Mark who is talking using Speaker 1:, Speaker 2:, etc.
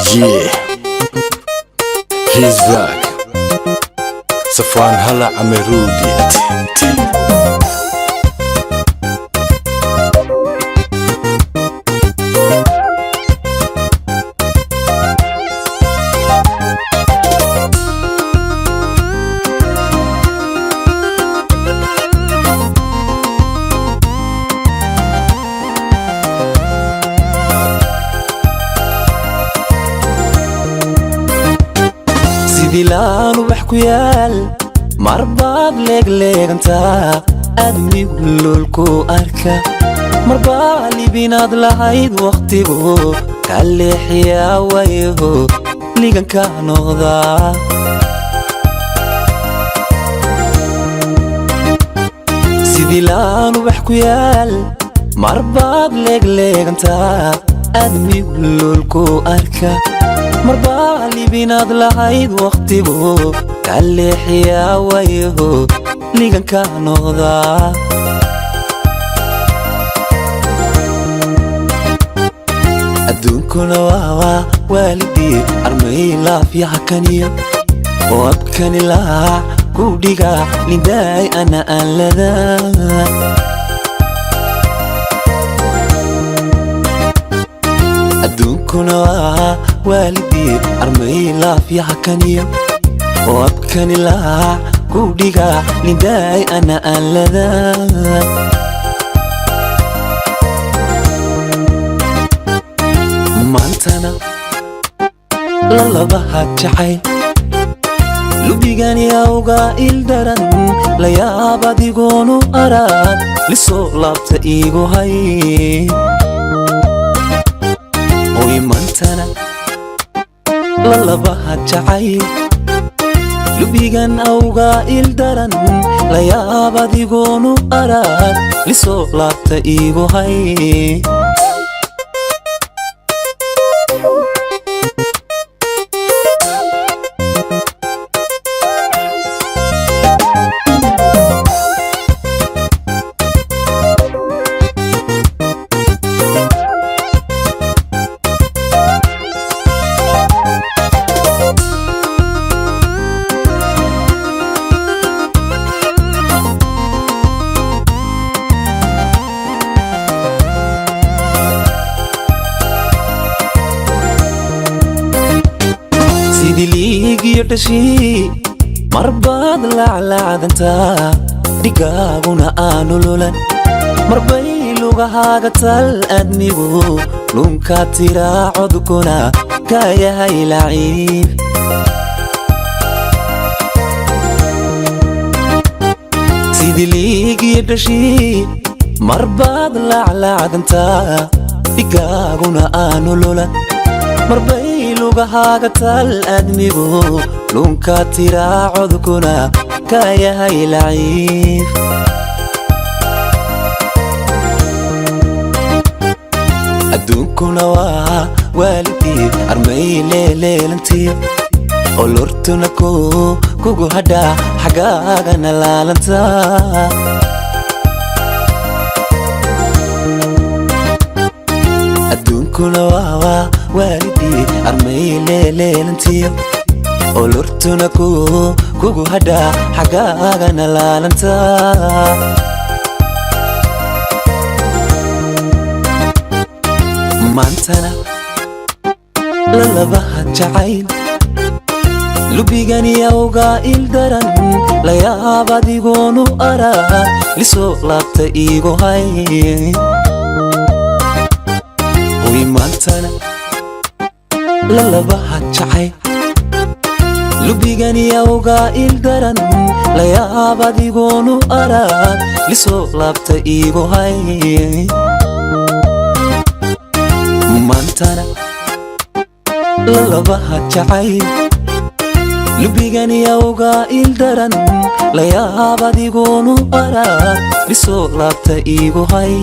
Speaker 1: Yeah, he's back. Safwan Halac Heestii.
Speaker 2: dilaan wax ku yaal marbaad leegleeganta admi gululku arka marbaad libinaad lahayd waqtigu ka leexiyaa wayo ligan ka noqda dilaan wax ku yaal marbaad leegleeganta admi gululku arka marbaad libinaad lahayd waqtigu ka leexiyaa wayo ligan ka noqda adduunkuna waa waalidii armay laafiyaha kaniyo oo abkani laac ku dhiga lindaay ana aan ladaa adduunkuna waa waalidii armay laafiyaha kaniyo oo abkani laac ku dhiga lindaay ana aan ladaa maantana lalabaha jacayl lubigani awga ildaran la yaab adigoonu araad lisoo laabta iigu hay maantana lalabaha jacayl lubigan awga ildaran la yaab adigoonu araad lisoo laabta iigu hay ligiyo dhashii marbaad laclaacdanta dhigaaguna aanu lulan marbay lugahaaga tal admigu lunka tiraa codkuna ka yahay laciib sidii ligiyo dhashii marbaad laclaacdanta dhigaaguna aanu lulan marbay lugahaaga tal admigu lunka tiraa codkuna ka yahay laciib adduunkuna waa waalidii armay leeleelantiyo oo lortuna kugu hadhaa xagaagana laalanta adduunkuna waa waalidii armay leeleelantiyo oo lortuna kugu hadhaa xagaagana laalanta maantana lalabaha jacayl lubigani awga ildaran la yaab adigoonu araad lisoo laabta iigu hay maantana lalabaha jacayl lubigani awga ildaran la yaab adigoonu araad lisoo laabta iigu hay maantana lalabaha jacayl lubigani awga ildaran la yaab adigoonu araad lisoo laabta iigu hay